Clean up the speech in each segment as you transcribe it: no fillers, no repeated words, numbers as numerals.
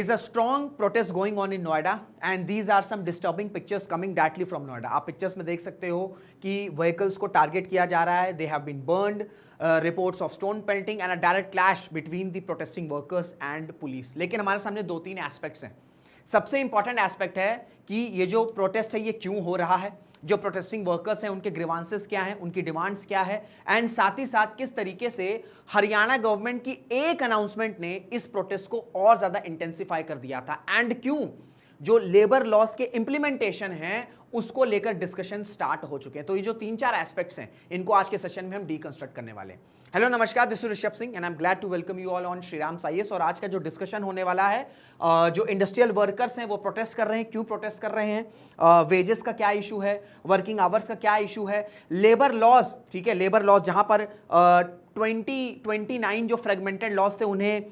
is a strong protest going on in Noida and these are some disturbing pictures coming directly from Noida. आप pictures में देख सकते हो कि vehicles को टारगेट किया जा रहा है. They have been burned. Reports of stone pelting and a direct clash between the protesting workers and police. लेकिन हमारे सामने दो तीन एस्पेक्ट्स हैं. सबसे इंपॉर्टेंट एस्पेक्ट है कि ये जो प्रोटेस्ट है ये क्यों हो रहा है, जो प्रोटेस्टिंग वर्कर्स हैं उनके ग्रीवांसेस क्या हैं, उनकी डिमांड्स क्या है, एंड साथ ही साथ किस तरीके से हरियाणा गवर्नमेंट की एक अनाउंसमेंट ने इस प्रोटेस्ट को और ज्यादा इंटेंसिफाई कर दिया था, एंड क्यों जो लेबर लॉस के इंप्लीमेंटेशन हैं उसको लेकर डिस्कशन स्टार्ट हो चुके हैं. तो ये जो तीन चार एस्पेक्ट्स हैं इनको आज के सेशन में हम डीकंस्ट्रक्ट करने वाले हैं. हेलो नमस्कार, this is Rishabh Singh and I am glad to welcome you all on Shriram IAS. और आज का जो डिस्कशन होने वाला है, जो इंडस्ट्रियल वर्कर्स हैं वो प्रोटेस्ट कर रहे हैं, क्यों प्रोटेस्ट कर रहे हैं, वेजेस का क्या इशू है, वर्किंग आवर्स का क्या इशू है, लेबर लॉज, ठीक है, लेबर लॉज जहां पर 29 जो फ्रेगमेंटेड लॉज थे उन्हें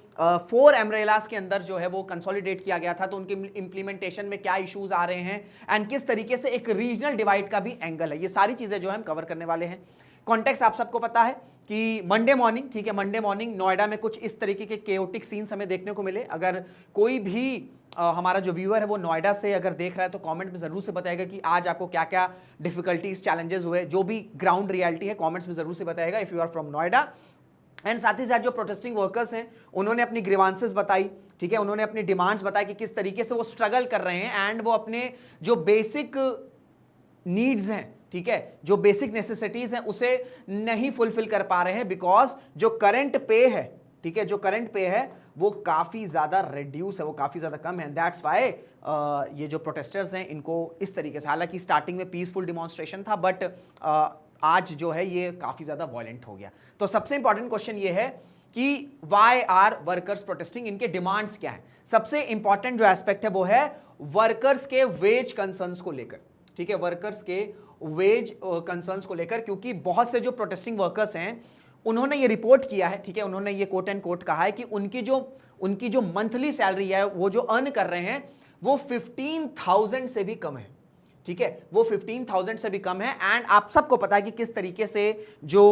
4 एम्ब्रेलास के अंदर जो है वो कंसोलिडेट किया गया था, तो उनके इंप्लीमेंटेशन में क्या इश्यूज आ रहे हैं एंड किस तरीके से एक रीजनल डिवाइड का भी एंगल है. ये सारी चीजें जो है हम कवर करने वाले हैं. कॉन्टेक्स्ट आप सबको पता है कि मंडे मॉर्निंग, ठीक है, मंडे मॉर्निंग नोएडा में कुछ इस तरीके के केओटिक सीन्स हमें देखने को मिले. अगर कोई भी हमारा जो व्यूअर है वो नोएडा से अगर देख रहा है तो कमेंट में जरूर से बताएगा कि आज आपको क्या क्या डिफिकल्टीज चैलेंजेस हुए. जो भी ग्राउंड रियलिटी है कमेंट्स में जरूर से बताएगा if you are from Noida. And साथ ही साथ जो प्रोटेस्टिंग वर्कर्स हैं उन्होंने अपनी ग्रीवांसेस बताई, ठीक है, उन्होंने अपनी डिमांड्स बताई कि किस तरीके से वो स्ट्रगल कर रहे हैं एंड वो अपने जो बेसिक नीड्स हैं, ठीक है, जो बेसिक नेसेसिटीज हैं उसे नहीं फुलफिल कर पा रहे हैं बिकॉज जो करंट पे है, ठीक है, जो करंट पे है वो काफी ज्यादा रिड्यूस है, वो काफी ज्यादा कम है. दैट्स व्हाई ये जो प्रोटेस्टर्स हैं इनको इस तरीके से, हालांकि स्टार्टिंग में पीसफुल डिमॉन्स्ट्रेशन था बट आज जो है ये काफी ज्यादा वायलेंट हो गया. तो सबसे इंपॉर्टेंट क्वेश्चन ये है कि वाई आर वर्कर्स प्रोटेस्टिंग, इनके डिमांड्स क्या है. सबसे इंपॉर्टेंट जो एस्पेक्ट है वो है वर्कर्स के वेज कंसर्न्स को लेकर, ठीक है, वर्कर्स के वेज कंसर्न्स को लेकर, क्योंकि बहुत से जो प्रोटेस्टिंग वर्कर्स हैं उन्होंने ये रिपोर्ट किया है, ठीक है, उन्होंने ये कोट एंड कोट कहा है कि उनकी जो मंथली सैलरी है वो जो अर्न कर रहे हैं वो 15,000 से भी कम है, ठीक है, वो 15,000 से भी कम है. एंड आप सबको पता है कि किस तरीके से जो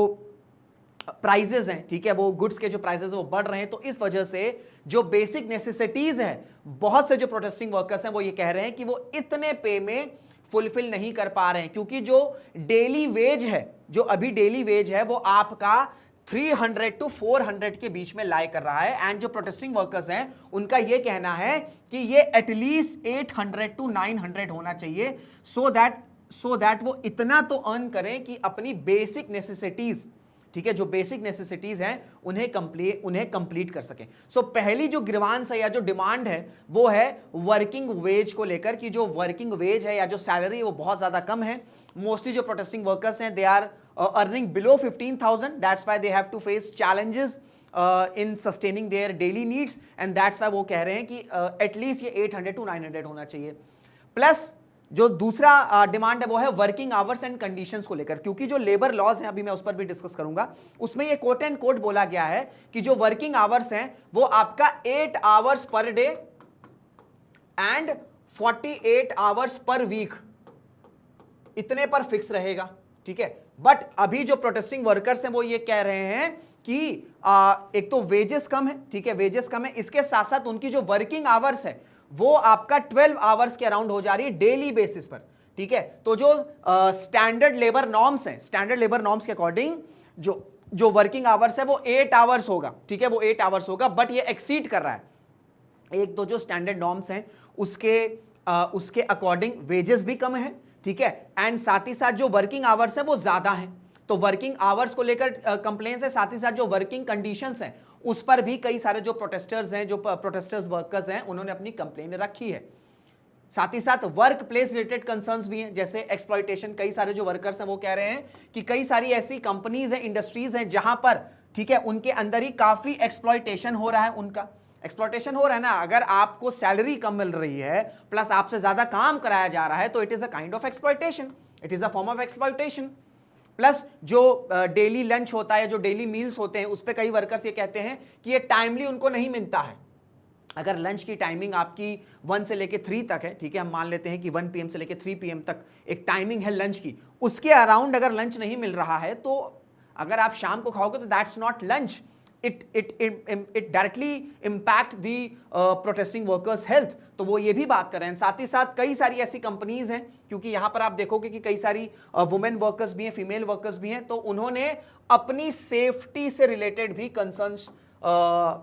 प्राइजेस हैं, ठीक है, वो गुड्स के जो प्राइजेस हैं वो बढ़ रहे हैं. तो इस वजह से जो बेसिक नेसेसिटीज है, बहुत से जो प्रोटेस्टिंग वर्कर्स हैं वो ये कह रहे हैं कि वो इतने पे में फुलफिल नहीं कर पा रहे हैं, क्योंकि जो डेली वेज है, जो अभी डेली वेज है वो आपका 300 to 400 के बीच में लाई कर रहा है. एंड जो प्रोटेस्टिंग वर्कर्स हैं उनका ये कहना है कि ये एटलीस्ट 800 to 900 होना चाहिए सो दैट वो इतना तो अर्न करें कि अपनी बेसिक नेसेसिटीज, ठीक है, जो बेसिक नेसेसिटीज हैं उन्हें कंप्लीट कर सकें. सो पहली जो ग्रीवांस है या जो डिमांड है वो है वर्किंग वेज को लेकर कि जो वर्किंग वेज है या जो सैलरी है वो बहुत ज्यादा कम है. मोस्टली जो प्रोटेस्टिंग वर्कर्स हैं they are earning below 15,000. That's why they have to face challenges in sustaining their daily needs and that's why वो कह रहे हैं कि एटलीस्ट ये 800 to 900 होना चाहिए. प्लस जो दूसरा डिमांड है वो है वर्किंग आवर्स एंड कंडीशंस को लेकर, क्योंकि जो लेबर लॉज हैं अभी मैं उस पर भी डिस्कस करूंगा, उसमें ये कोट एंड कोट बोला गया है कि जो वर्किंग आवर्स हैं वो आपका 8 hours per day and 48 hours per week, इतने पर फिक्स रहेगा, ठीक है. बट अभी जो प्रोटेस्टिंग वर्कर्स हैं वो ये कह रहे हैं कि एक तो वेजेस कम है, ठीक है, वेजेस कम है, इसके साथ साथ उनकी जो वर्किंग आवर्स है वो आपका 12 आवर्स के अराउंड हो जा रही है डेली बेसिस पर, ठीक है. तो जो स्टैंडर्ड लेबर नॉर्म्स हैं, स्टैंडर्ड लेबर नॉर्म्स के अकॉर्डिंग जो वर्किंग आवर्स है वो 8 आवर्स होगा, ठीक है, वो 8 आवर्स होगा, बट ये एक्सीड कर रहा है. एक तो जो स्टैंडर्ड नॉर्म्स हैं उसके अकॉर्डिंग वेजेस भी कम है, ठीक है, एंड साथ ही साथ जो वर्किंग आवर्स है वो ज्यादा है. तो वर्किंग आवर्स को लेकर कंप्लेंट्स है, साथ ही साथ जो वर्किंग कंडीशंस हैं उस पर भी कई सारे जो प्रोटेस्टर्स हैं, जो प्रोटेस्टर्स वर्कर्स हैं उन्होंने अपनी कंप्लेन रखी है. साथ ही साथ वर्क प्लेस रिलेटेड कंसर्न्स भी हैं, जैसे एक्सप्लॉयटेशन. कई सारे जो वर्कर्स हैं वो कह रहे हैं कि कई सारी ऐसी कंपनीज हैं, इंडस्ट्रीज हैं जहां पर, ठीक है, उनके अंदर ही काफी एक्सप्लॉयटेशन हो रहा है, उनका एक्सप्लॉयटेशन हो रहा है ना. अगर आपको सैलरी कम मिल रही है प्लस आपसे ज्यादा काम कराया जा रहा है तो it is a kind of exploitation, it is a form of exploitation. Plus जो डेली लंच होता है, जो डेली मील्स होते हैं, उस पर कई वर्कर्स ये कहते हैं कि ये टाइमली उनको नहीं मिलता है. अगर लंच की टाइमिंग आपकी 1 से लेके 3 तक है, ठीक है, हम मान लेते हैं कि 1 PM से लेके 3 PM तक एक टाइमिंग है लंच की, उसके अराउंड अगर लंच नहीं मिल रहा है तो अगर आप शाम को खाओगे तो that's not lunch, it directly impact the protesting workers health. तो वो ये भी बात कर रहे हैं। साथ ही साथ कई सारी ऐसी कंपनीज हैं, क्योंकि यहां पर आप देखोगे कि कई सारी वुमेन वर्कर्स भी हैं, फीमेल वर्कर्स भी हैं, तो उन्होंने अपनी सेफ्टी से रिलेटेड भी कंसर्न्स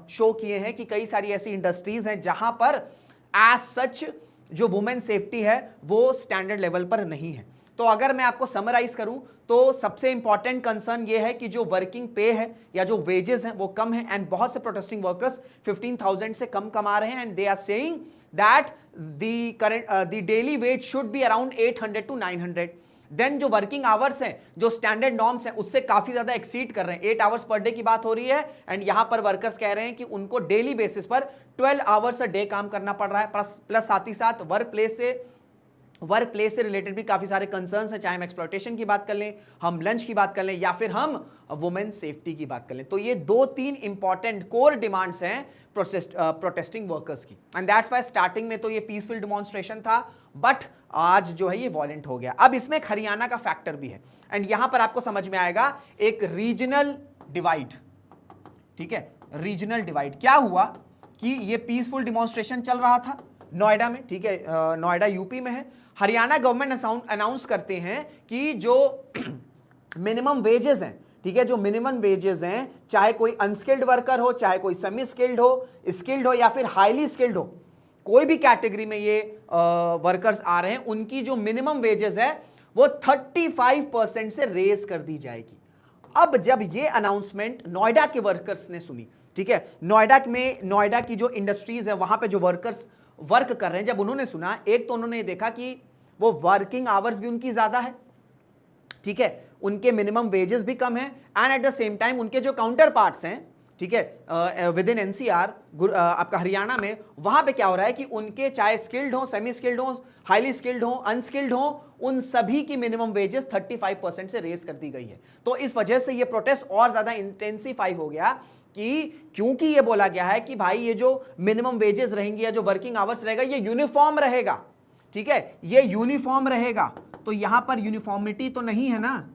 शो किए हैं कि कई सारी ऐसी इंडस्ट्रीज हैं जहां पर एज सच जो वुमेन सेफ्टी है वो स्टैंडर्ड लेवल पर नहीं है। तो अगर मैं आपको समराइज करूं तो सबसे इंपॉर्टेंट कंसर्न ये है कि जो वर्किंग पे है या जो वेजेस हैं वो कम है, एंड बहुत से प्रोटेस्टिंग वर्कर्स 15,000 से कम कमा रहे हैं, and they are saying that the daily wage should be around 800 to 900। Then जो वर्किंग आवर्स हैं, जो स्टैंडर्ड नॉर्म्स हैं, उससे काफी ज्यादा एक्सीड कर रहे हैं। 8 आवर्स पर डे की बात हो रही है, एंड यहां पर वर्कर्स कह रहे हैं कि उनको डेली बेसिस पर 12 आवर्स अ डे काम करना पड़ रहा है। प्लस साथ ही साथ वर्क प्लेस से रिलेटेड भी काफी सारे कंसर्न्स हैं, चाहे हम एक्सप्लॉयटेशन की बात कर लें, हम लंच की बात कर लें, या फिर हम वुमेन सेफ्टी की बात कर लें। तो ये 2-3 इंपॉर्टेंट कोर डिमांड्स हैं प्रोटेस्टिंग वर्कर्स की, एंड दैट्स व्हाई स्टार्टिंग में तो ये पीसफुल डिमॉन्स्ट्रेशन था, बट आज जो है ये वॉयलेंट हो गया। अब इसमें एक हरियाणा का फैक्टर भी है, एंड यहां पर आपको समझ में आएगा एक रीजनल डिवाइड। ठीक है, रीजनल डिवाइड क्या हुआ कि ये पीसफुल डिमॉन्स्ट्रेशन चल रहा था नोएडा में, ठीक है, नोएडा यूपी में है। हरियाणा गवर्नमेंट अनाउंस करते हैं कि जो मिनिमम वेजेस हैं, ठीक है, जो मिनिमम वेजेस हैं, चाहे कोई अनस्किल्ड वर्कर हो, चाहे कोई सेमी स्किल्ड हो या फिर हाईली स्किल्ड हो, कोई भी कैटेगरी में ये वर्कर्स आ रहे हैं, उनकी जो मिनिमम वेजेस है वो 35% से रेज कर दी जाएगी। अब जब ये अनाउंसमेंट नोएडा के वर्कर्स ने सुनी, ठीक है, नोएडा की जो इंडस्ट्रीज है वहां पे जो वर्कर्स वर्क कर रहे हैं, जब उन्होंने सुना, एक तो उन्होंने देखा कि वो वर्किंग आवर्स भी उनकी ज्यादा है, ठीक है, उनके मिनिमम वेजेस भी कम है, and at the same time उनके जो काउंटर पार्ट्स हैं, ठीक है, विद इन एनसीआर आपका हरियाणा में, वहां पे क्या हो रहा है कि उनके चाहे स्किल्ड हो, सेमी स्किल्ड हो, हाईली स्किल्ड हो, अनस्किल्ड हो, उन सभी की मिनिमम वेजेस 35% से रेज कर दी गई है। तो इस वजह से ये प्रोटेस्ट और ज्यादा इंटेंसिफाई हो गया कि क्योंकि ये बोला गया है कि भाई ये जो मिनिमम वेजेस रहेंगी या जो वर्किंग आवर्स रहेगा ये यूनिफॉर्म रहेगा, ठीक है, ये यूनिफॉर्म रहेगा। तो यहां पर यूनिफॉर्मिटी तो नहीं है ना,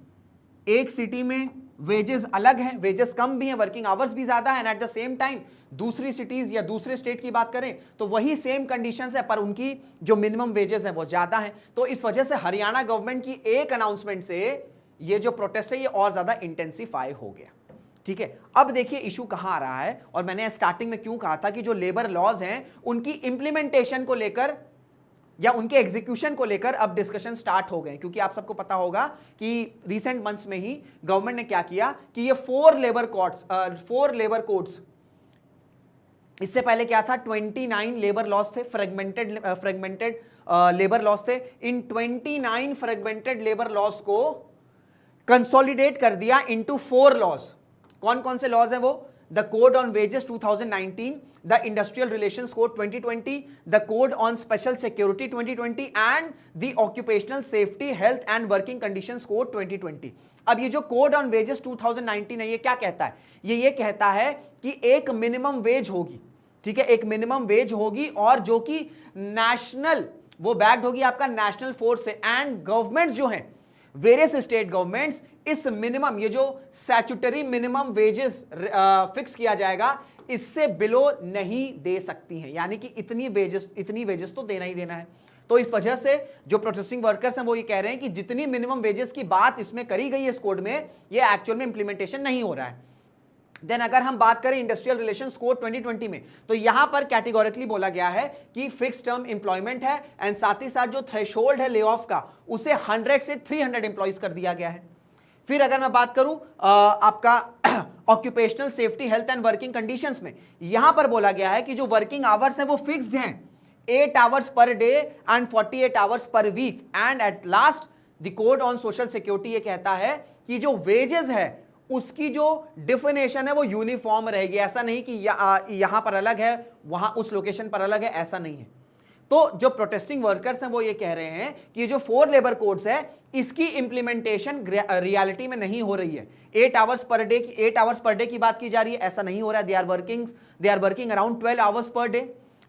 एक सिटी में वेजेस अलग हैं, वेजेस कम भी हैं, वर्किंग आवर्स भी ज्यादा है, and at the same time दूसरी सिटीज या दूसरे स्टेट की बात करें तो वही सेम कंडीशंस है, पर उनकी जो मिनिमम वेजेस है वो ज्यादा है। तो इस वजह से हरियाणा गवर्नमेंट की एक अनाउंसमेंट से ये जो प्रोटेस्ट है ये और ज्यादा इंटेंसिफाई हो गया। ठीक है, अब देखिए इशू कहां आ रहा है, और मैंने स्टार्टिंग में क्यों कहा था कि जो लेबर लॉज हैं उनकी इंप्लीमेंटेशन को लेकर या उनके एग्जीक्यूशन को लेकर अब डिस्कशन स्टार्ट हो गए, क्योंकि आप सबको पता होगा कि रीसेंट मंथ्स में ही गवर्नमेंट ने क्या किया कि ये 4 लेबर कोड्स, इससे पहले क्या था 29 लेबर लॉज थे, फ्रेगमेंटेड लेबर लॉज थे। इन 29 फ्रेगमेंटेड लेबर लॉज को कंसोलिडेट कर दिया इनटू 4 लॉज। कौन कौन से लॉज हैं वो? The code on wages 2019, the industrial relations code 2020, the code on special security 2020 and the occupational safety health and working conditions code 2020। अब ये जो कोड ऑन वेजेस 2019 है ये क्या कहता है? ये कहता है कि एक मिनिमम वेज होगी, ठीक है, एक मिनिमम वेज होगी और जो कि नेशनल, वो बैक्ड होगी आपका नेशनल फोर्स से, एंड गवर्नमेंट्स जो हैं वेरियस स्टेट गवर्नमेंट्स इस मिनिमम, ये जो स्टैट्यूटरी मिनिमम वेजेस फिक्स किया जाएगा इससे बिलो नहीं दे सकती हैं, यानी कि इतनी वेजेस तो देना ही देना है। तो इस वजह से जो प्रोसेसिंग वर्कर्स हैं वो ये कह रहे हैं कि जितनी मिनिमम वेजेस की बात इसमें करी गई है इस कोड में, ये एक्चुअल में इंप्लीमेंटेशन नहीं हो रहा है। देन अगर हम बात करें इंडस्ट्रियल रिलेशंस कोड 2020 में, तो यहां पर कैटेगोरिकली बोला गया है कि फिक्स टर्म एम्प्लॉयमेंट है, एंड साथ ही साथ जो थ्रेशोल्ड है ले ऑफ का उसे 100 से 300 एम्प्लॉइज कर दिया गया है। फिर अगर मैं बात करूं आपका occupational safety health and working conditions में, यहां पर बोला गया है कि जो वर्किंग आवर्स हैं वो फिक्स्ड हैं, 8 hours per day and 48 hours per week. And at last the code on social security ये कहता है कि जो वेजेस है उसकी जो डिफिनेशन है वो यूनिफॉर्म रहेगी, ऐसा नहीं कि यहां पर अलग है वहां उस लोकेशन पर अलग है, ऐसा नहीं है। तो जो प्रोटेस्टिंग वर्कर्स हैं वो ये कह रहे हैं कि ये जो 4 लेबर कोड्स है इसकी इंप्लीमेंटेशन रियलिटी में नहीं हो रही है। 8 आवर्स पर डे की बात की जा रही है, ऐसा नहीं हो रहा है। They are working around 12 hours per day,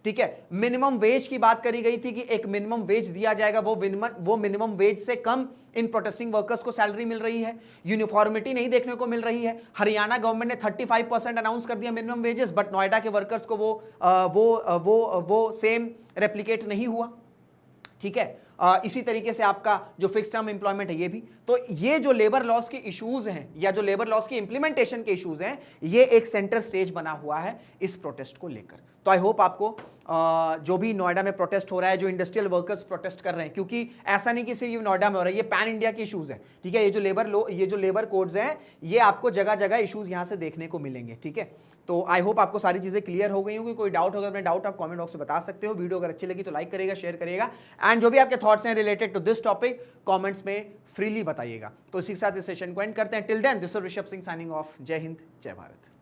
ठीक है। मिनिमम वेज की बात करी गई थी कि एक मिनिमम वेज दिया जाएगा, वो मिनिमम वेज से कम इन प्रोटेस्टिंग वर्कर्स को सैलरी मिल रही है, यूनिफॉर्मिटी नहीं देखने को मिल रही है। हरियाणा गवर्नमेंट ने 35% अनाउंस कर दिया मिनिमम वेजेस, बट नोएडा के वर्कर्स को वो सेम रेप्लिकेट नहीं हुआ। ठीक है, इसी तरीके से आपका जो फिक्स टर्म एम्प्लॉयमेंट है ये भी। तो ये जो लेबर लॉस के इश्यूज हैं या जो लेबर लॉस की इंप्लीमेंटेशन के इश्यूज हैं, ये एक सेंटर स्टेज बना हुआ है इस प्रोटेस्ट को लेकर। तो आई होप आपको जो भी नोएडा में प्रोटेस्ट हो रहा है, जो इंडस्ट्रियल वर्कर्स प्रोटेस्ट कर रहे हैं, क्योंकि ऐसा नहीं कि सिर्फ नोएडा में हो रहा है, ये पैन इंडिया के इश्यूज हैं। ठीक है, ये जो लेबर कोड्स हैं, ये आपको जगह जगह इश्यूज यहां से देखने को मिलेंगे। ठीक है, तो आई होप आपको सारी चीजें क्लियर हो गई होंगी। कोई डाउट होगा, अपने डाउट आप कमेंट बॉक्स में बता सकते हो। वीडियो अगर अच्छी लगी तो लाइक करिएगा, शेयर करिएगा, एंड जो भी आपके थॉट्स हैं related to this topic comments में फ्रीली बताइएगा। तो इसी के साथ इस सेशन को एंड करते हैं। Till then, this is Rishabh Singh signing off. Jai Hind, जय भारत।